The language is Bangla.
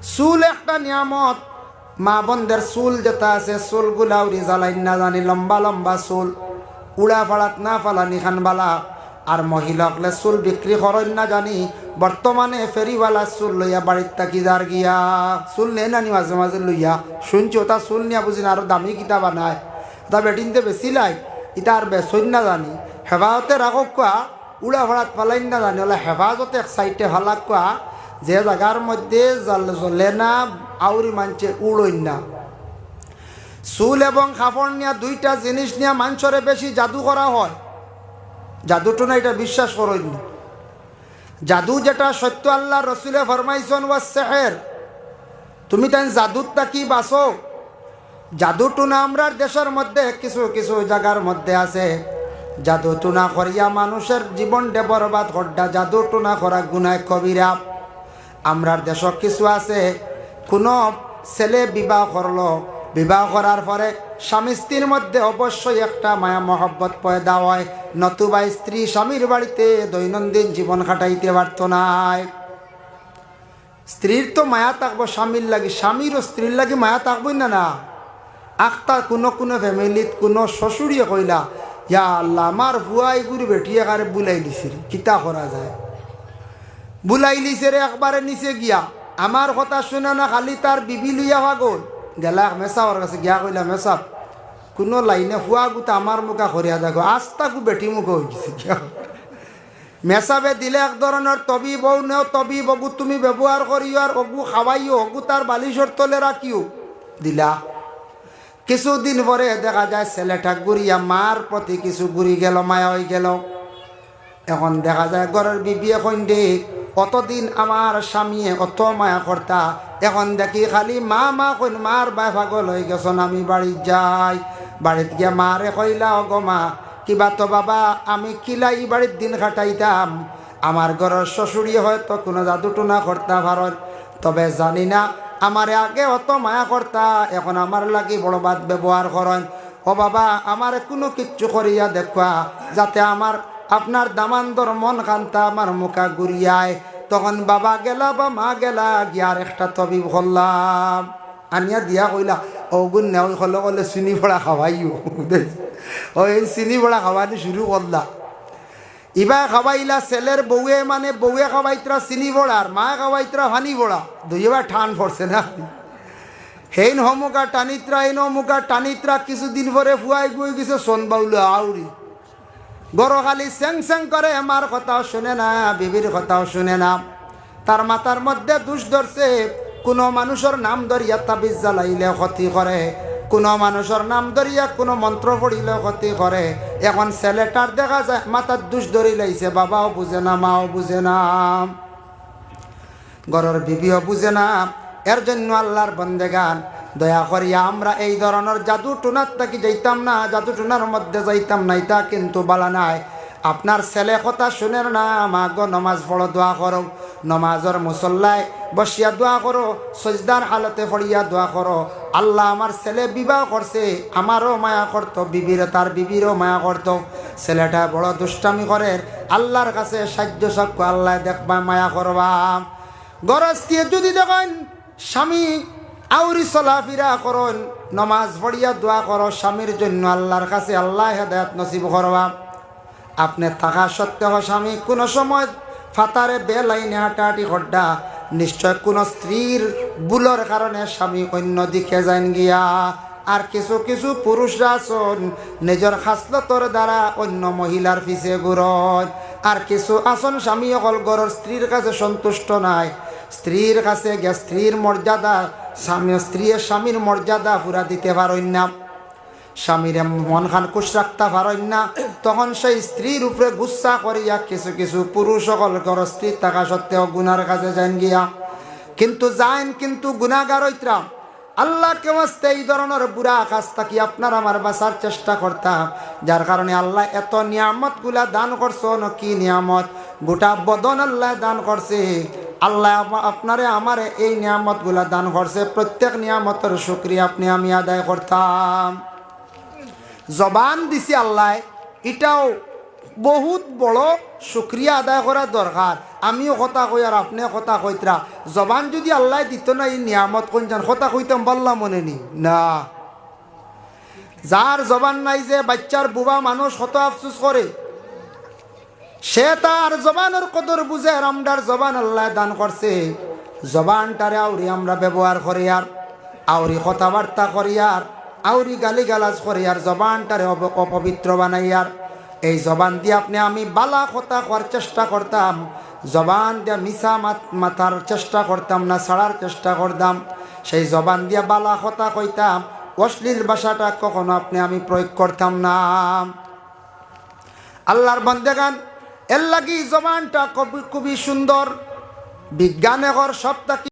চুল একটা নিয়ামত। মা বোনদের চুল যেটা আছে চুলগুলা উড়ি জ্বালাই না জানি, লম্বা লম্বা চুল উড়া ফালাত না ফালানি খানবালা। আর মহিলাকলে চুল বিক্রি করেন না জানি, বর্তমানে ফেরিওয়ালা চুল লইয়া বাড়ির থাকি যার গিয়া চুল নেই নানি মাঝে মাঝে লইয়া শুনছি ওটা চুল নিয়া বুঝি না আরো দামি কিতা বানায়, তা বেটিনতে বেশি লাই ইটা আর বেসইন না জানি। হেফাজতে রাখক কোয়া উড়া ফালাত ফালাইন না জানি, ওলা হেফাজতে এক সাইডে ফালাক কোয়া যে জায়গার মধ্যে জ্বলে না আউরি মানছে উড়ইন না। চুল এবং কাপড় নিয়ে দুইটা জিনিস নিয়ে মানুষরে বেশি জাদু করা হয়। জাদুটো না এটা বিশ্বাস করেন না। জাদু যেটা সত্য আল্লাহ রসুলে ফরমাইছেন ওয়া সেহের, তুমি তাই জাদুটা কি বাসো। জাদুটো না আমরা দেশের মধ্যে কিছু কিছু জায়গার মধ্যে আছে, জাদুটো না করিয়া মানুষের জীবনটা বরবাদ করডা, জাদুটো না করা গুনাহ কবিরা। আমরার দেশ কিছু আছে, কোনো ছেলে বিবাহ করলো, বিবাহ করার পরে স্বামী স্ত্রীর মধ্যে অবশ্যই একটা মায়া মহব্বত পয়দা হয়, নতুবা স্ত্রী স্বামীর বাড়িতে দৈনন্দিন জীবন কাটাইতে পারত নাই। স্ত্রীর তো মায়া থাকবো স্বামীর লাগি, স্বামীরও স্ত্রীর লাগি মায়া থাকবই না। না আখতা কোনো কোনো ফ্যামিলিত কোনো শ্বশুরিয়ে কইলা, ইয়া আল্লাহ আমার ভুয়াই গুরু বেটিয়ে কারে বুলাই দিছে, কিতা করা যায়। বুলাই লিছে রে একবারে নিচে গিয়া, আমার কথা শুনে না খালি তার বিবি লইয়া ভাগল গেলা মেসাওয়ার কাছে গিয়া কইলা, মেসাব কোনো লাইনে ফুয়া গুতা আমার মুখা করিয়া দেখো, আজ তাকু বেটি মুখে হয়ে গেছে। মেসাবে দিলে এক ধরনের তবি বউ নেও, তবি বগু তুমি ব্যবহার করিও আর অগু খাওয়াইও, অগু তার বালিশর তলে রাখিও দিলা। কিছুদিন পরে দেখা যায় ছেলেটা গুড়িয়া মার প্রতি কিছু গুড়ি গেল, মায়া হয়ে গেল। এখন দেখা যায় ঘরের বিবি এখন দে অতদিন আমার স্বামী অত মায়া কর্তা, এখন দেখি খালি মা মা কইন, মার বাই পাগল হয়ে গেছন, আমি বাড়ি যাই। বাড়িত গিয়া মারে কইলা, অগো মা কিবা তো বাবা আমি কিলাই বাড়ির দিন কাটাইতাম, আমার ঘরের শ্বশুরি হয়তো কোনো জাদুটো না করতা ভারত, তবে জানি না আমারে আগে অত মায়া কর্তা, এখন আমার লাগি বড়বাদ ব্যবহার করেন। ও বাবা আমার কোনো কিচ্ছু করিয়া দেখবা, যাতে আমার আপনার দামান্দর মন কান্তা আমার মুখা ঘুরিয়ায়। তখন বাবা গেলা বা মা গেলা গিয়ার একটা তবিব করলাম, আনিয়া দিয়া কইলা অগুন নেও হলে কলে চিনি ভরা খাওয়াইও, ওই চিনি ভরা খাওয়ানি শুরু করলা। ইবা খাওয়াইলা ছেলের বউয়ে, মানে বউয়ে খাওয়াইতরা চিনি ভরার, মা খাওয়াইতরা ভানি ভরা, দুইবার ঠান পড়ছে না। হেইন হমুকা টানিত্রা হেন হমুকা টানিত্রা, কিছুদিন পরে ফুয়াই গুয়ে গেছে সোন বাউল আউরি। গরো খালি স্যাং স্যাং করে, আমার কথাও শুনে না, বিবির কথাও শুনে না। তার মাথার মধ্যে দুষ ধরছে, কোনো মানুষের নাম ধরিয়া তাবিজ জ্বালাইলে ক্ষতি করে, কোনো মানুষের নাম ধরিয়া কোনো মন্ত্র পড়িলে ক্ষতি করে। এখন ছেলেটার দেখা যায় মাথার দুষ ধরি লাইছে, বাবাও বুঝে না, মাও বুঝে না, ঘরের বিবিও বুঝে না। এর জন্য আল্লাহর বন্দেগান দয়া করিয়া আমরা এই ধরনের জাদু টুনার থাকি যাইতাম না, জাদু টুনার মধ্যে যাইতাম না, এটা কিন্তু বালা নাই। আপনার ছেলে কথা শুনেন না, মা গো নমাজ পড়ো, দোয়া করো, নমাজের মুসল্লায় বসিয়া দোয়া করো, সজদার হালতে পড়িয়া দোয়া করো, আল্লাহ আমার ছেলে বিবাহ করছে, আমারও মায়া করতো, বিবির তার বিবিরও মায়া করতো, ছেলেটা বড় দুষ্টামি করে, আল্লাহর কাছে সাহায্য সাক্ষ আল্লাহ দেখবা মায়া করবা। গরস্তিয়ে যদি দেখেন স্বামী আউরি চলাফিরা করুন, নমাজ পড়িয়া দোয়া করো স্বামীর জন্য, আল্লাহর কাছে আল্লাহ হেদায়েত নসিব করবা। আপনি থাকা সত্ত্বেও স্বামী কোনো সময় ফাতারে বেলাইনে হাঁটাহাঁটি করডা, নিশ্চয় কোনো স্ত্রীর ভুলের কারণে স্বামী অন্য দিকে যান গিয়া। আর কিছু কিছু পুরুষরা আছেন নিজের খাসলতর দ্বারা অন্য মহিলার পিছে ঘুরন, আর কিছু আসন স্বামী অকল ঘরের স্ত্রীর কাছে সন্তুষ্ট নাই, স্ত্রীর কাছে গিয়ে স্ত্রীর মর্যাদা স্বামীর মর্যাদা পুরা দিতে পারেন না, স্বামীর মন খান খুশ রাখতে পারেন না, তখন সেই স্ত্রীর উপরে গুচ্ছা করিয়া কিছু কিছু পুরুষ সকল ঘরের স্ত্রী থাকা সত্ত্বেও গুনার কাছে যান গিয়া, কিন্তু গুনাগার হইতরাম। আল্লাহ কেমস্তে এই ধরনের বুড়া কাজ থাকি আপনার আমার বাঁচার চেষ্টা করতাম, যার কারণে আল্লাহ এত নিয়ামত গুলা দান করছো, কি নিয়ামত, গোটা বদন আল্লাহ দান করছে। আল্লাহ আপনারে আমারে এই নিয়ামত গুলা দান করছে, প্রত্যেক নিয়ামতের শুকরিয়া আপনি আমি আদায় করতাম। জবান দিছি আল্লাহ, এটাও বহুত বড় শুক্রিয়া আদায় করা দরকার। আমিও কথা কই আর আপনিও কথা কইতরা। জবান যদি আল্লাহ দিত না এই নিয়ামত কোন যান কথা কইতাম পারলাম মনে নি না। যার জবান নাই যে বাচ্চার বুবা মানুষ কত আফসোস করে, সে তার জবানের কদর বুঝে। আমরার জবান আল্লাহ দান করছে, জবানটারে আউরি আমরা ব্যবহার করি আর আউরি কথাবার্তা করি আর আউরি গালি গালাজ করি আর জবানটারে অপবিত্র বানাই। আর এই জবান দিয়ে আপনি আমি বালা কথা করার চেষ্টা করতাম, জবান দিয়ে মিশা মাথার চেষ্টা করতাম না, ছাড়ার চেষ্টা করতাম। সেই জবান দিয়ে বালা কথা কইতাম, অশ্লীল ভাষাটা কখনো আপনি আমি প্রয়োগ করতাম না। আল্লাহর বান্দাগান এর লাগি জবানটা খুবই সুন্দর। বিজ্ঞানে ঘর সপ্তাহ